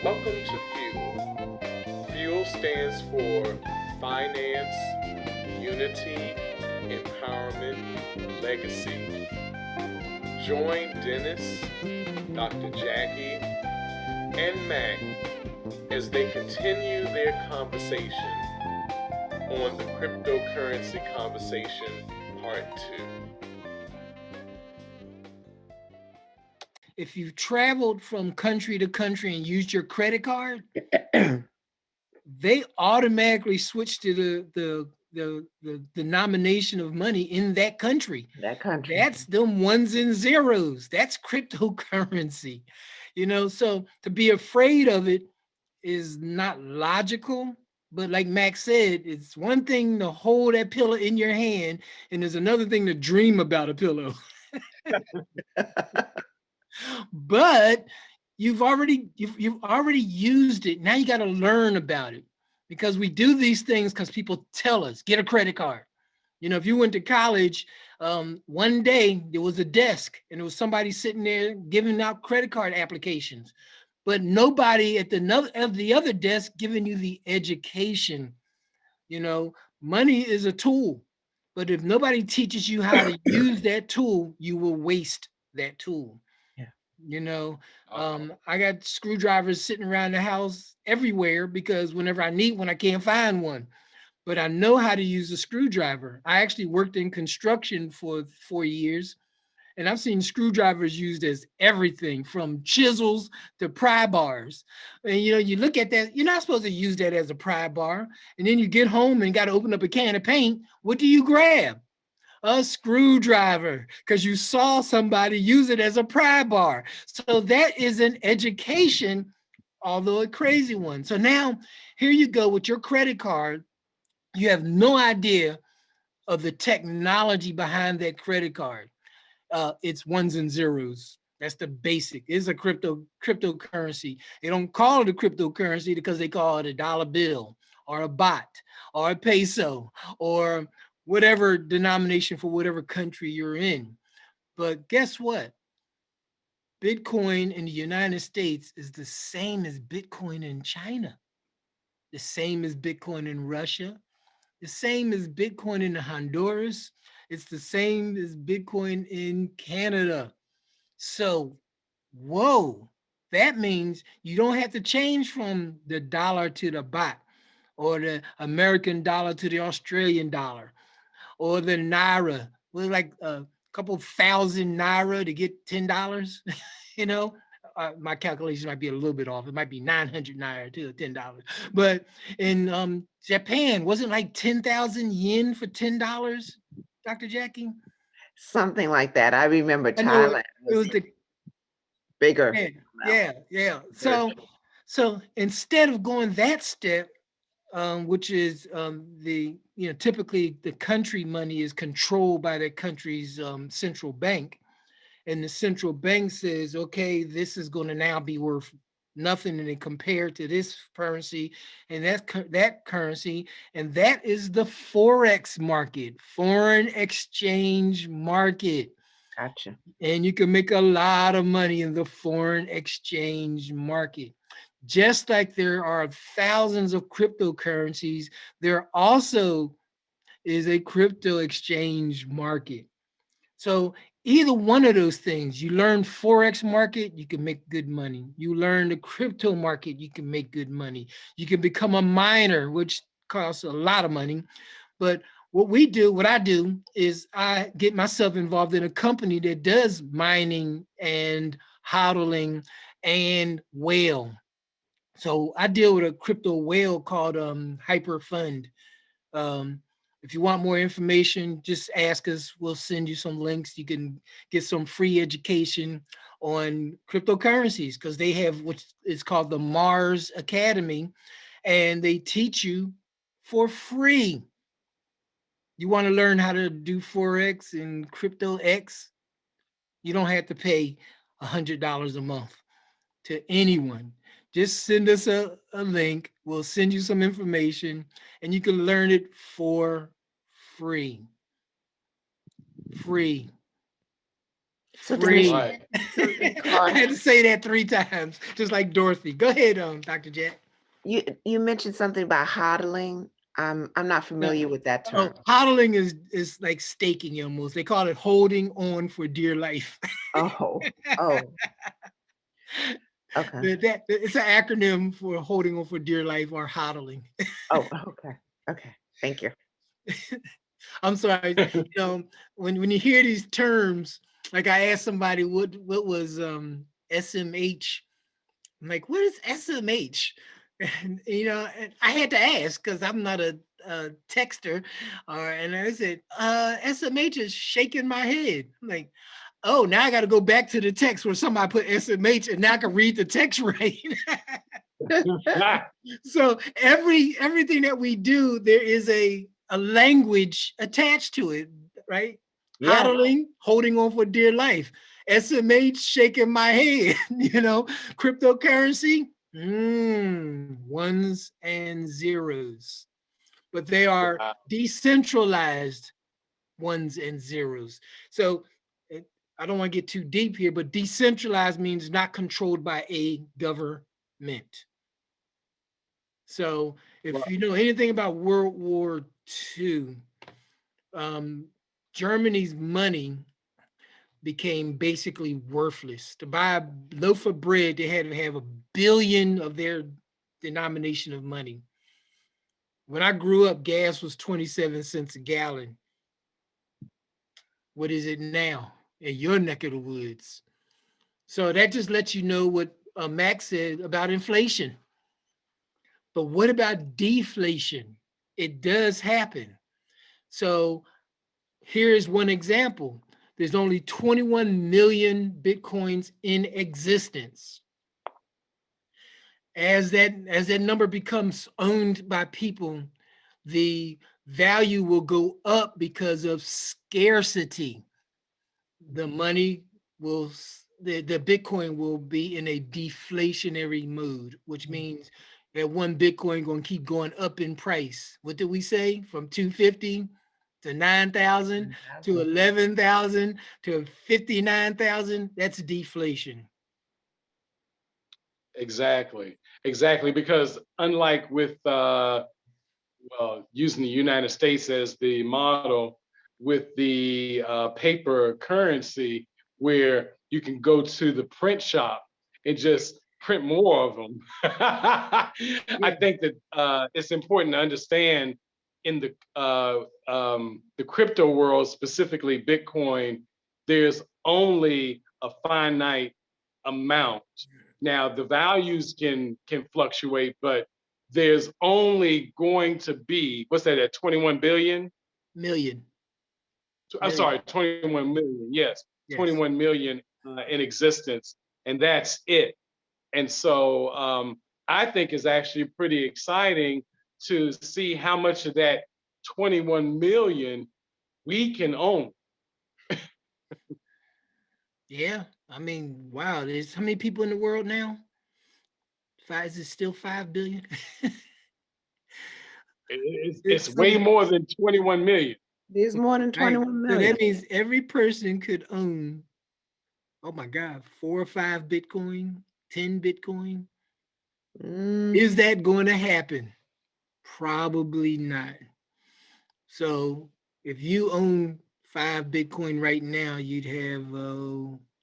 Welcome to Fuel. Fuel stands for Finance, Unity, Empowerment, Legacy. Join Dennis, Dr. Jackie, and Mac as they continue their conversation on the Cryptocurrency Conversation Part 2. If you've traveled from country to country and used your credit card, they automatically switch to the denomination of money in that country. That country. That's them ones and zeros. That's cryptocurrency. So to be afraid of it is not logical. But like Max said, it's one thing to hold that pillow in your hand, and there's another thing to dream about a pillow. But you've already used it. Now you got to learn about it, because we do these things because people tell us get a credit card. If you went to college, one day there was a desk and there was somebody sitting there giving out credit card applications, but nobody at the other desk giving you the education. You know, Money is a tool, but if nobody teaches you how to use that tool, you will waste that tool. Yeah. You know, Uh-oh. I got screwdrivers sitting around the house everywhere because whenever I need one, I can't find one. But I know how to use a screwdriver. I actually worked in construction for 4 years, and I've seen screwdrivers used as everything from chisels to pry bars. And you look at that, you're not supposed to use that as a pry bar. And then you get home and got to open up a can of paint. What do you grab? A screwdriver, because you saw somebody use it as a pry bar. So that is an education, although a crazy one. So now here you go with your credit card. You have no idea of the technology behind that credit card. It's ones and zeros. That's the basic. It's a cryptocurrency. They don't call it a cryptocurrency because they call it a dollar bill or a bot or a peso or whatever denomination for whatever country you're in. But guess what? Bitcoin in the United States is the same as Bitcoin in China, the same as Bitcoin in Russia, the same as Bitcoin in Honduras. It's the same as Bitcoin in Canada. So, whoa, that means you don't have to change from the dollar to the baht or the American dollar to the Australian dollar or the naira. We're like a couple thousand naira to get $10. you know, my calculation might be a little bit off. It might be 900 naira to $10. But in Japan, wasn't like 10,000 yen for $10, Dr. Jackie? Something like that. I remember I know Thailand it was was the bigger yeah, amount. yeah. Very So instead of going that step, which is the typically the country money is controlled by the country's central bank, and the central bank says, okay, this is going to now be worth nothing, and they compare to this currency and that currency, and that is the forex market, foreign exchange market. gotcha. And you can make a lot of money in the foreign exchange market. Just like there are thousands of cryptocurrencies, there also is a crypto exchange market. So either one of those things, you learn forex market, you can make good money. You learn the crypto market, you can make good money. You can become a miner, which costs a lot of money. But what I do is I get myself involved in a company that does mining and hodling and whale. So I deal with a crypto whale called Hyper Fund. Um, if you want more information, just ask us. We'll send you some links. You can get some free education on cryptocurrencies because they have what is called the Mars Academy, and they teach you for free. You want to learn how to do Forex and Crypto X? You don't have to pay $100 a month to anyone. Just send us a link. We'll send you some information and you can learn it for free. Free. So Denise, Free. Right. so you I call had to say that 3 times, just like Dorothy. Go ahead, Dr. Jack. you mentioned something about hodling. I'm not Uh, familiar with that oh, term. hodling is like staking almost. They call it holding on for dear life. Oh, oh, okay. It's an acronym for holding on for dear life or hodling. Oh, okay. Okay. Thank you. I'm sorry. When you hear these terms, like I asked somebody what was SMH. I'm like, what is SMH? And and I had to ask because I'm not a texter, and I said, SMH is shaking my head. I'm like, oh, now I got to go back to the text where somebody put SMH, and now I can read the text right. So everything that we do, there is a language attached to it, right? Yes. Hodling, holding on for dear life. SMH, shaking my head. Cryptocurrency, ones and zeros, but they are Wow. decentralized ones and zeros. So it, I don't want to get too deep here, but decentralized means not controlled by a government. So if Wow. you know anything about World War II, um, Germany's money became basically worthless. To buy a loaf of bread, they had to have 1 billion of their denomination of money. When I grew up, gas was 27 cents a gallon. What is it now in your neck of the woods? So that just lets you know what Max said about inflation. But what about deflation? It does happen. So here is one example. There's only 21 million Bitcoins in existence. As that number becomes owned by people, the value will go up because of scarcity. The money will the Bitcoin will be in a deflationary mode, which means that one Bitcoin going to keep going up in price. What did we say? From 250 to 9,000 to 11,000 to 59,000. That's deflation. Exactly. Exactly. Because unlike with well, using the United States as the model with the paper currency, where you can go to the print shop and just print more of them. I Yeah, think that it's important to understand in the crypto world, specifically Bitcoin, there's only a finite amount. Now the values can fluctuate, but there's only going to be what's that at 21 billion? million, I'm million. sorry, 21 million. Yes, Yes. 21 million in existence, and that's it. And so I think is actually pretty exciting to see how much of that 21 million we can own. Yeah. I mean, wow. There's how many people in the world now? Five, is it still 5 billion? It's way So more than 21 million. There's more than right. 21 So million. that means every person could own, oh my God, 4 or 5 Bitcoin, 10 Bitcoin. Is Mm, that going to happen? Probably not. So if you own 5 Bitcoin right now, you'd have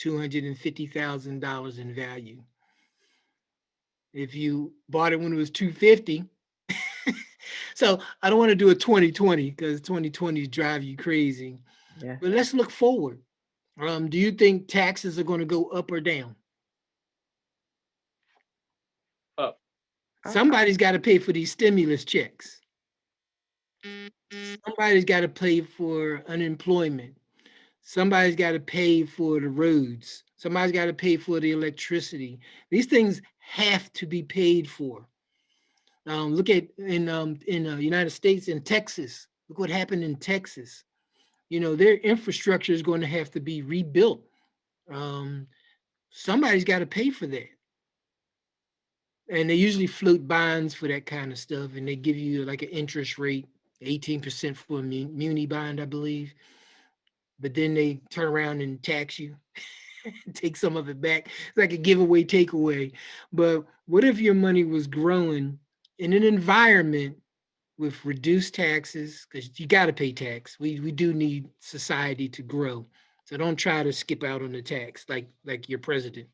$250,000 in value. If you bought it when it was 250, so I don't want to do a 2020 because 2020 drive you crazy. yes. But let's look forward. Do you think taxes are going to go up or down? Up. Uh, Somebody's got to pay for these stimulus checks. Somebody's got to pay for unemployment. Somebody's got to pay for the roads. Somebody's got to pay for the electricity. These things have to be paid for. Look at in United States in Texas. Look what happened in Texas. Their infrastructure is going to have to be rebuilt. Um, Somebody's got to pay for that. And they usually float bonds for that kind of stuff, and they give you like an interest rate, 18% for a muni bond, I believe. but then they turn around and tax you, take some of it back. It's like a giveaway, takeaway. But what if your money was growing in an environment with reduced taxes? Because you got to pay tax. We do need society to grow. So don't try to skip out on the tax like your president,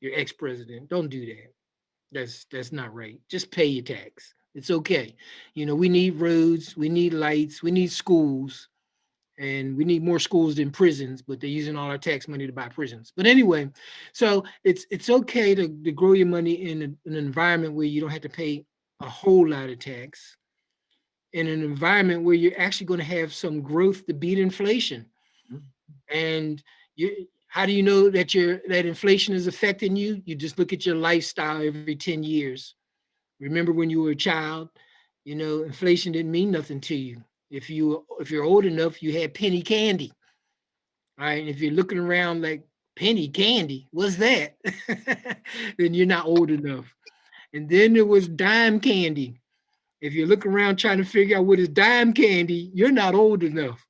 your ex-president. Don't do that. That's not right. Just pay your tax. It's okay. You know, we need roads, we need lights, we need schools, and we need more schools than prisons, but they're using all our tax money to buy prisons. But anyway, so it's okay to grow your money in an environment where you don't have to pay a whole lot of tax, in an environment where you're actually going to have some growth to beat inflation. And you, how do you know that that inflation is affecting you? You just look at your lifestyle every 10 years. Remember when you were a child, you know, inflation didn't mean nothing to you. If you're old enough, you had penny candy. All right. If you're looking around like penny candy, what's that? Then you're not old enough. And then there was dime candy. If you're looking around trying to figure out what is dime candy, you're not old enough.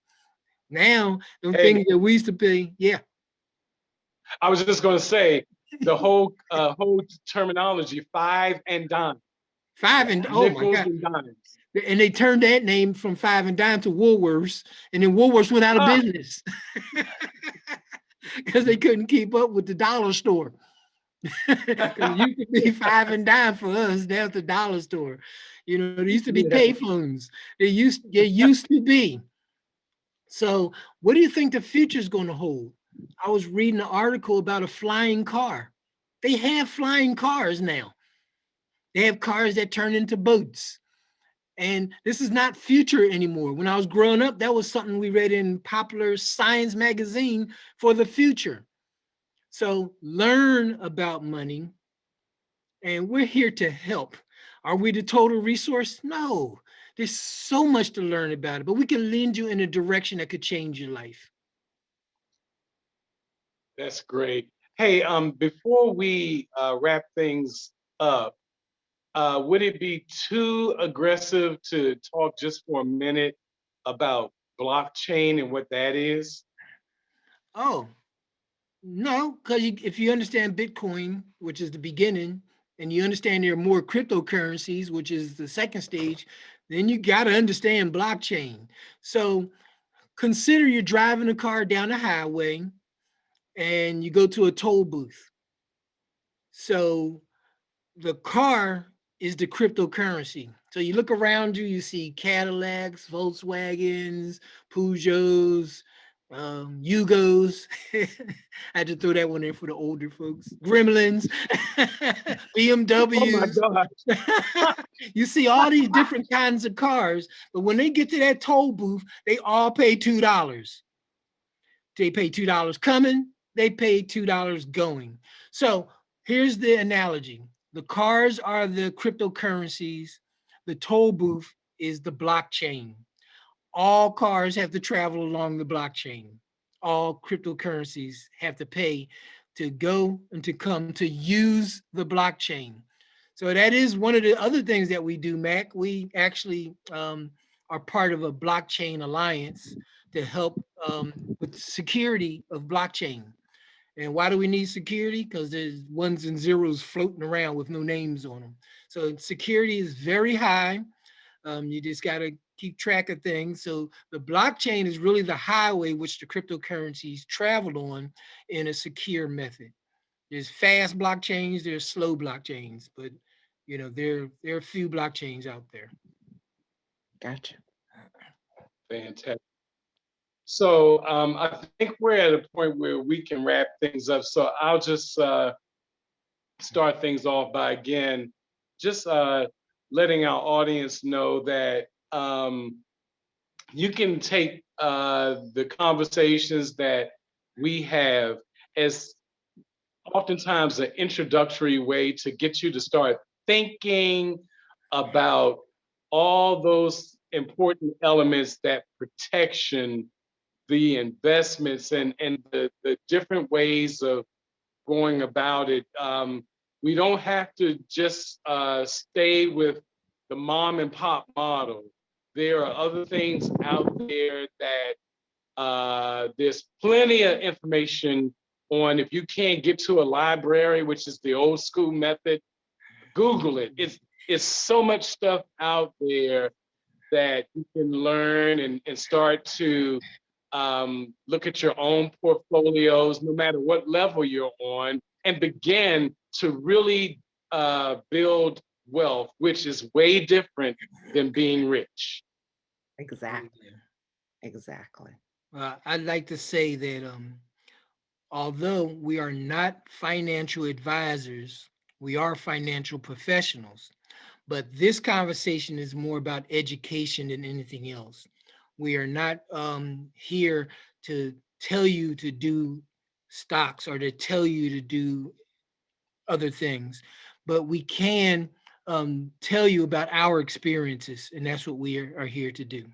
Now, them Hey, things that we used to pay, yeah, I was just going to say the whole terminology, five and dime, five and oh my nickels God. and dimes. And they turned that name from Five and Dime to Woolworths, and then Woolworths went out of Ah, business because they couldn't keep up with the dollar store. Because it used to be Five and Dime for us, now it's the dollar store. You know, there used to be yeah. payphones. They used to be. So, what do you think the future is going to hold? I was reading an article about a flying car. They have flying cars now. They have cars that turn into boats. And this is not future anymore. When I was growing up, that was something we read in popular science magazine for the future. So learn about money, and we're here to help. Are we the total resource? No. There's so much to learn about it, but we can lead you in a direction that could change your life. That's great. Hey, before we wrap things up, would it be too aggressive to talk just for a minute about blockchain and what that is? Oh, no, because if you understand Bitcoin, which is the beginning, and you understand there are more cryptocurrencies, which is the second stage, then you got to understand blockchain. So consider you're driving a car down the highway and you go to a toll booth. So the car is the cryptocurrency. So you look around you, you see Cadillacs, Volkswagens, Peugeots, Yugos. I had to throw that one in for the older folks. Gremlins, Oh my BMWs. God. You see all these different kinds of cars, but when they get to that toll booth, they all pay $2. They pay $2 coming, they pay $2 going. So here's the analogy: the cars are the cryptocurrencies, the toll booth is the blockchain. All cars have to travel along the blockchain. All cryptocurrencies have to pay to go and to come to use the blockchain. So that is one of the other things that we do, Mac. We actually are part of a blockchain alliance to help with security of blockchain. And why do we need security? Because there's ones and zeros floating around with no names on them. So security is very high. You just got to keep track of things. So the blockchain is really the highway which the cryptocurrencies travel on in a secure method. There's fast blockchains, there's slow blockchains, but you know there are a few blockchains out there. Gotcha. Fantastic. So I think we're at a point where we can wrap things up. So I'll just start things off by again, just letting our audience know that you can take the conversations that we have as oftentimes an introductory way to get you to start thinking about all those important elements that protection, the investments, and the different ways of going about it. We don't have to just stay with the mom and pop model. There are other things out there that There's plenty of information on if you can't get to a library, which is the old school method, Google it. It's so much stuff out there that you can learn and start to look at your own portfolios, no matter what level you're on, and begin to really build wealth, which is way different than being rich. Exactly. Exactly. I'd like to say that although we are not financial advisors, we are financial professionals. But this conversation is more about education than anything else. We are not here to tell you to do stocks or to tell you to do other things, but we can tell you about our experiences, and that's what we are here to do.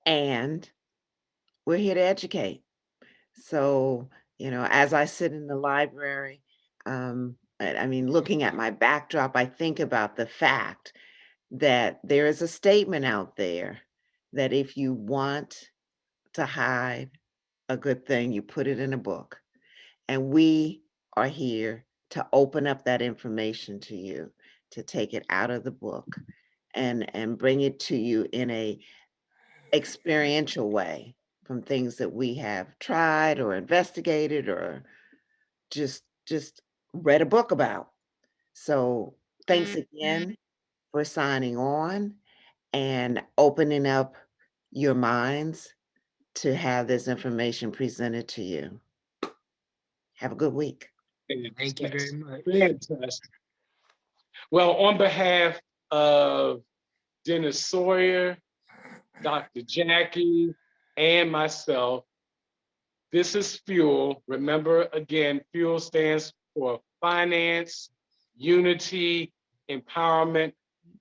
And we're here to educate. So, as I sit in the library, I mean, looking at my backdrop, I think about the fact that there is a statement out there that if you want to hide a good thing, you put it in a book. And we are here to open up that information to you, to take it out of the book and bring it to you in a experiential way from things that we have tried or investigated or just read a book about. So thanks again for signing on and opening up your minds to have this information presented to you. Have a good week. Thank you very much. Fantastic. Well, on behalf of Dennis Sawyer, Dr. Jackie, and myself, this is Fuel. Remember, again, Fuel stands for finance, unity, empowerment,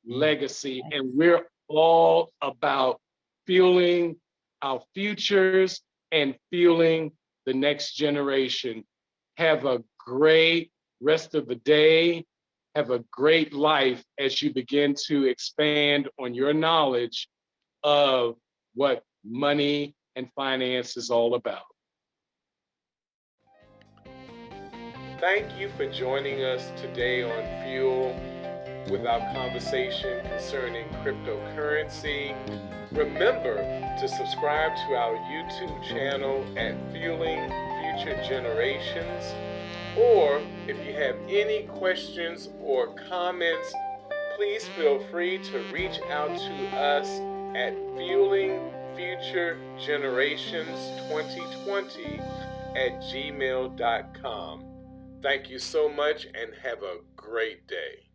legacy. And we're all about fueling our futures and fueling the next generation. Have a great rest of the day. Have a great life as you begin to expand on your knowledge of what money and finance is all about. Thank you for joining us today on Fuel with our conversation concerning cryptocurrency. Remember to subscribe to our YouTube channel at Fueling Future Generations. Or if you have any questions or comments, please feel free to reach out to us at Fueling Future Generations 2020 at gmail.com. Thank you so much and have a great day.